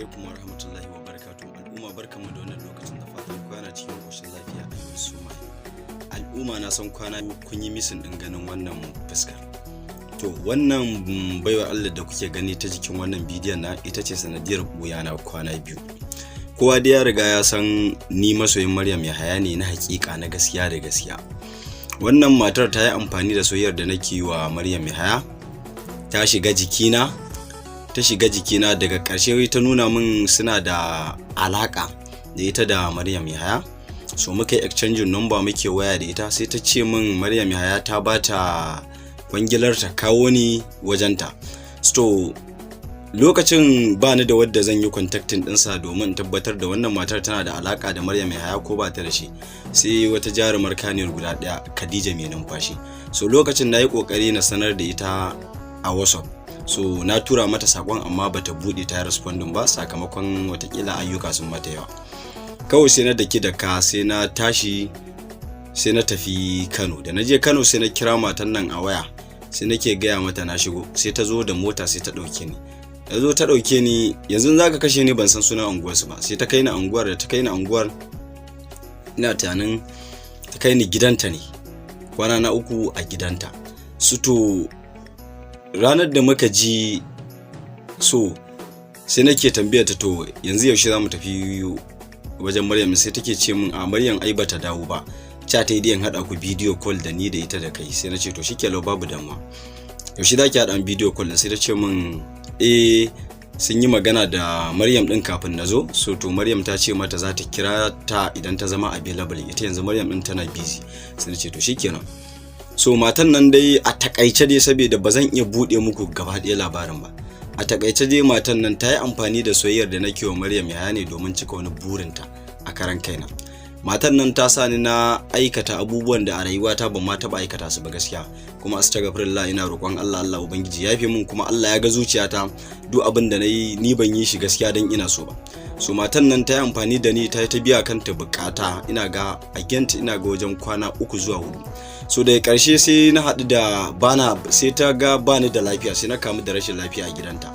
alaikum warahmatullahi wabarakatuh. Al'umma barkanmu da wannan lokacin, da fatan kwana cikin koshin lafiya a yau suma. Al'umma na san kwana kun yi misin din ganin wannan fuskar. To wannan baiwa Allah da kuke gani ta jikin wannan bidiyon na ita ce sanadiyar buya na kwana biyu. Kowa da ya riga ya san ni masoyin Maryam Yahaya ne na hakika na gaskiya da gaskiya. Wannan matar ta yi amfani da soyayyar da nake yi wa Maryam Yahaya, ta shiga jikina daga ƙarshe ta nuna min suna da alaka da ita da Maryam Yahaya. So muka yi exchanging number, muke waya da ita, sai ta ce min Maryam Yahaya ta bata kwangilar ta kawo ni wajenta. So lokacin ba ni da wadda zan yi contacting ɗinsa domin tabbatar da wannan matar tana da alaka da Maryam Yahaya ko ba ta da shi, sai wata jarumar kaniyar guda ɗaya, Khadija mai numfashi. So lokacin na yi ƙoƙari na sanar da ita a WhatsApp. So na tura mata sakon amma bata bude ta responding ba, sakamakon watakila ayyuka sun mata yawa. Kawai sai na daki da ka, sai na tashi, sai na tafi Kano. Da na je Kano sai na kira matan nan a waya, sai nake gaya mata na shigo, sai ta zo da mota sai ta dauke ni. Ta dauke ni, yanzu zaka kashe ni ban san sunan unguwar su ba. Sai ta kai ni unguwar, da ta kai ni unguwar ina tunanin ta kai ni gidanta ne. Kwana na 3 a gidanta. To ranar da muka ji, so sai nake tambayar ta, to yanzu yaushe zamu tafi wajen Maryam? Sai take ce min a Maryam ai bata dawo ba, cha ta yi diyan hada ku video call da ni da ita da kai. Sai nace to shikenan babu damuwa, yaushe zaki hada video call? Sai ta ce min sun yi magana da Maryam din kafin nazo. So to Maryam ta ce mata za ta kira ta idan ta zama available, ita yanzu Maryam din tana busy. Sai nace to shikenan. So matan nan dai a takaice dai, saboda bazan iya bude muku gaba ɗaya labarin ba, a takaice dai matan nan ta yi amfani da soyayyar da nake wa Maryam Yahaya ne domin cika wani burinta a karan kaina. Matan nan ta sani na aikata abubuwan da a rayuwata ban ma taba aikata su ba gaskiya, kuma astaghfirullah, ina roƙon Allah ubangiji ya yafe min, kuma Allah ya ga zuciyata, duk abin da nayi ni ban yi shi gaskiya dan ina so ba. So matan nan ta yi amfani da ni, ta yi ta biya kanta bukata, ina ga agidanta ina ga wajen kwana 3 zuwa 4. So daga ƙarshe sai na haɗu da sai ta ga bani da lafiya, sai na kamu da rashin lafiya a gidanta.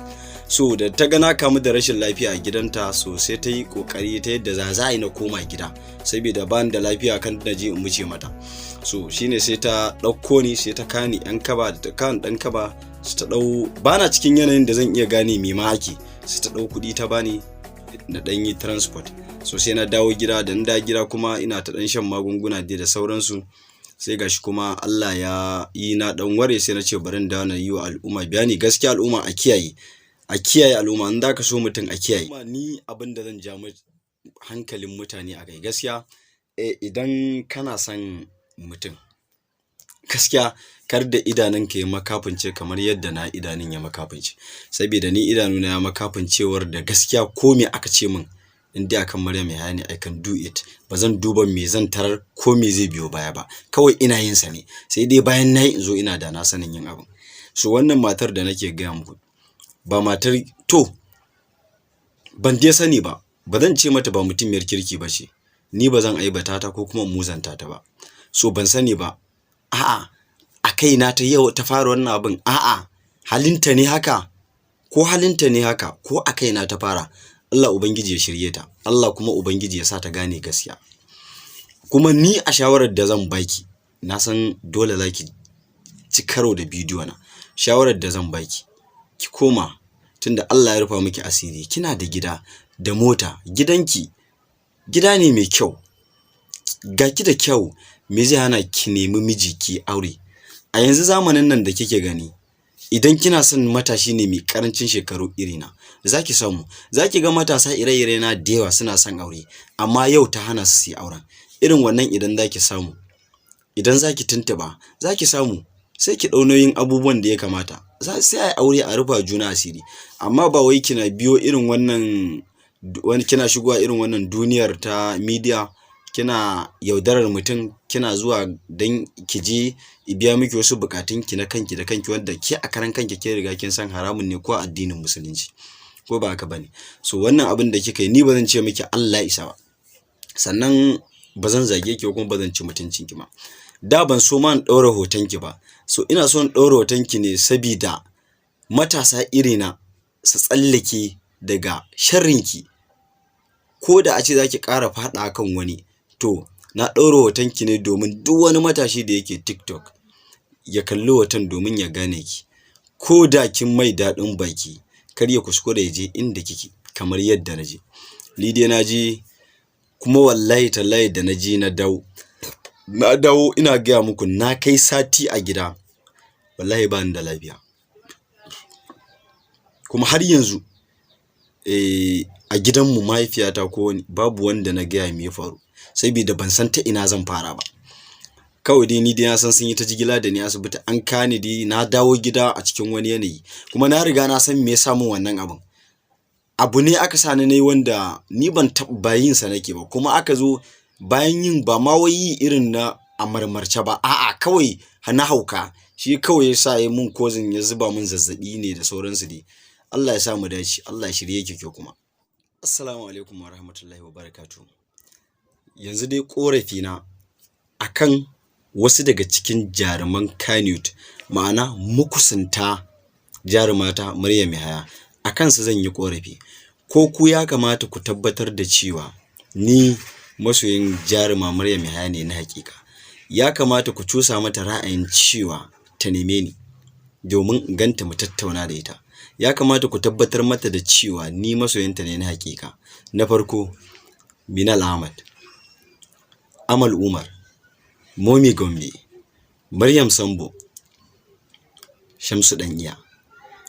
So da ta ga na kamu da rashin lafiya a gidanta, so sai ta yi kokari ta yadda za a yi na koma gida, saboda bani da lafiya kan na je in wuce mata. So shine sai ta ɗauko ni, sai ta kani ɗan kaba, da ta kani ɗan kaba, sai ta ɗau, bana cikin yanayin da zan iya gane me ma ake, sai ta ɗau kuɗi ta bani na ɗan yi transport. So sai na dawo gida, da na dawo gida kuma ina ta ɗan shan magunguna da sauransu. Sai gashi kuma Allah ya yi na dan ware, sai na ce bari da na yi wa al'umma bayani. Gaskiya al'umma a kiyaye al'umma, in zaka so mutum a kiyaye. Ni abin da zan ja hankalin mutane a kai gaskiya, idan kana son mutum gaskiya, kar da idanunka ya makafince kamar yadda na idanun ya makafince, saboda ni idanuna ya makafincewar da gaskiya ko me aka ce min in dai akan Maryam Yahaya ne, I can do it. Bazan duba me zan tarar ko me zai biyo baya ba, kawai ina yin sa ne, sai dai bayan nayi in zo ina da na sanin yin abin. So wannan matar da nake gaya muku ba matar, to ban dai sani ba, bazan ce mata ba mutumiyar kirki ba ce, ni bazan aibata ta ko kuma muzanta ta ba. So ban sani ba, a'a a kaina ta yau ta fara wannan abin, a'a halinta ne haka, ko a kaina ta fara. Allah ubangiji ya shirye ta, Allah kuma ubangiji ya sa ta gane gaskiya. Kuma ni a shawarar da zan baki, na san dole zaki ci karo da bidiyo na, shawarar da zan baki, ki koma, tunda Allah ya rufa miki asiri, kina da gida da mota, gidanki gida ne mai kyau, ga ki da kyau, me zai hana ki nemi miji ki aure? A yanzu zamanin nan da kike gani, idan kina son matashi ne mai karancin shekaru irina, zaki samu, zaki ga matasa ire-ire na da yawa suna son aure, amma yau ta hana su yi auren. Irin wannan idan zaki samu, idan zaki tuntuba zaki samu, sai ki dau nauyin abubuwan da ya kamata, sai ai aure a rufa juna asiri. Amma ba wai kina biyo irin wannan kina shigowa irin wannan duniyar ta media, kina yaudarar mutum, kina zuwa dan ki je biya miki wasu bukatun ki na kanki da kanki, wanda ke a karan kanki ke riga kin san haramun ne ko addinin musulunci, ko ba haka bane. So wannan abin da kika yi, ni bazan ce miki Allah isa ba, sannan bazan zage ki ko kuma bazan ci mutuncin ki ma. Da ban so ma in daura hoton ki ba, so ina so in daura hoton ki ne saboda matasa irina su tsallake daga sharrinki, ko da a ce za ki ƙara faɗa kan wani, to na ɗaura hotonki ne domin duk wani matashi da yake TikTok ya kalli hoton domin ya gane ki, ko da kin mai daɗin baki kar ya kuskure ya je inda kike kamar yadda na je. Ni dai na je, kuma wallahi tallahi da na je na dawo ina gaya muku na kai sati a gida, wallahi ba ni da lafiya. Kuma har yanzu a gidanmu mahaifiyata ko wani babu wanda na gaya me ya faru, saboda ban san ta ina zan fara ba. Kawai dai ni dai na san sun yi ta jigila da ni asibiti, an kani dai na dawo gida a cikin wani yanayi, kuma na riga na san me ya sa min wannan abun. Abu ne aka sa ni nayi wanda ni ban taɓa yin sa nake ba, kuma aka zo bayan yin ba ma wai yi irin na a marmarce ba, a'a kawai na hauka, shi kawai ya sa ya mun kozin, ya zuba mun zazzaɓi ne da sauransu dai. Allah ya sa mu dace, Allah ya shirye ki kuma. Assalamu alaikum wa rahmatullahi wa barakatuh. Yanzu dai ƙorafina akan wasu daga cikin jaruman Kannywood, ma'ana makusanta jarumata Maryam Yahaya, a kansu zan yi ƙorafi. Ko ku ya kamata ku tabbatar da cewa ni masoyin jaruma Maryam Yahaya ne na haƙiƙa. Ya kamata ku cusa mata ra'ayin cewa ta neme ni domin in ganta mu tattauna da ita. Ya kamata ku tabbatar mata da cewa ni masoyinta ne na haƙiƙa. Na farko, Minal Ahmad, Amal Umar, Momi Gombe, Maryam Sambo, Shamsu Ɗan'iya.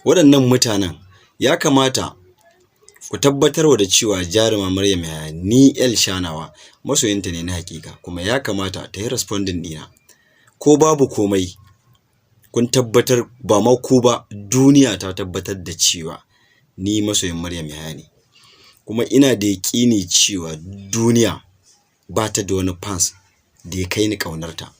Waɗannan mutanen ya kamata ku tabbatarwa da cewa jaruma Maryam Yahaya ni El Shanawa masoyinta ne na haƙiƙa, kuma ya kamata ta yi responding ɗina. Ko babu komai, kun tabbatar, ba ma ku ba, duniya ta tabbatar da cewa ni masoyin Maryam Yahaya ne. Kuma ina da yaƙini cewa duniya ba ta da wani fans da ya kai ni ƙaunarta.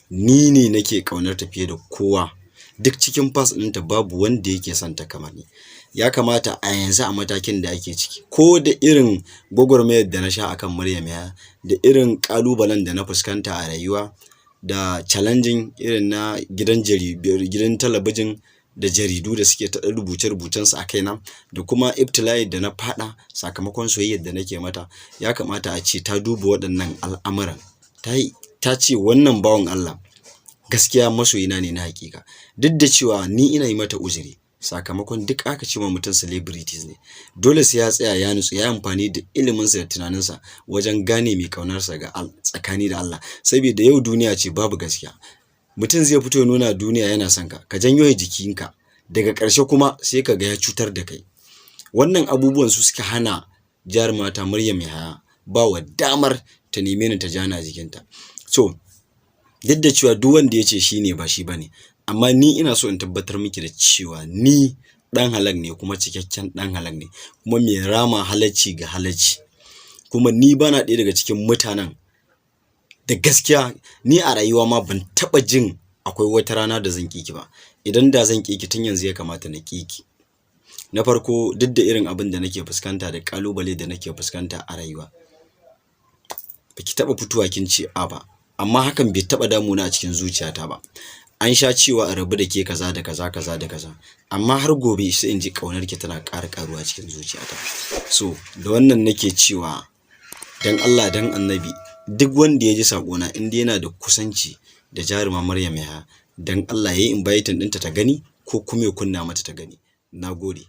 Ni ne nake ƙaunarta fiye da kowa. Duk cikin fans ɗinta babu wanda yake son ta kamar ni. Ya kamata a yanzu a matakin da ake ciki, ko da irin gwagwarmayar da na sha akan Maryam Yahaya, da irin ƙalubalen da na fuskanta a rayuwa, da challenging irin na gidan talabijin da jaridu da suke ta rubuce-rubucensu a kaina, da kuma ibtila'i da na faɗa sakamakon soyayyar da nake mata, ya kamata a ce ta duba waɗannan al'amuran. Ta ce wannan bawan Allah gaskiya masoyina ne na haƙiƙa. Duk da cewa ni ina yi mata uzuri, sakamakon duk aka ce wa mutum celebrities ne, dole sai ya tsaya ya nutsu, ya yi amfani da iliminsa da tunaninsa wajen gane mai ƙaunarsa ga tsakani da Allah. Saboda yau duniya ce babu gaskiya. Mutum zai fito ya nuna duniya yana son ka, ka janyo jikinka, daga ƙarshe kuma sai ka ga ya cutar da kai. Wannan abubuwan su suka hana jarumata Maryam Yahaya ba wa damar ta neme ni ta jana jikinta. So, duk da cewa duk wanda ya ce shi ne ba shi ba ne, amma ni ina so in tabbatar miki da cewa ni ɗan halak ne, kuma cikakken ɗan halak ne, kuma mai rama halacci ga halacci. Kuma ni bana ɗaya daga cikin mutanen da gaskiya ni a rayuwa ma ban taɓa jin akwai wata rana da zan ƙi ki ba. Idan da zan ƙi ki tun yanzu ya kamata na ƙi ki. Na farko, duk da irin abin da nake fuskanta da ƙalubale da nake fuskanta a rayuwa, ba ki taɓa fitowa kin ce a ba, amma hakan bai taɓa damuna a cikin zuciyata ba. An sha cewa a rabu da ke kaza da kaza kaza da kaza, amma har gobe sai in ji ƙaunar ki tana ƙara ƙaruwa cikin zuciyata. So, da wannan nake cewa dan Allah dan Annabi, duk wanda ya ji saƙona in dai yana da kusanci da jaruma Maryam Yahaya, dan Allah ya yi inviting ɗinta ta gani, ko kuma ya kunna mata ta gani. Na gode.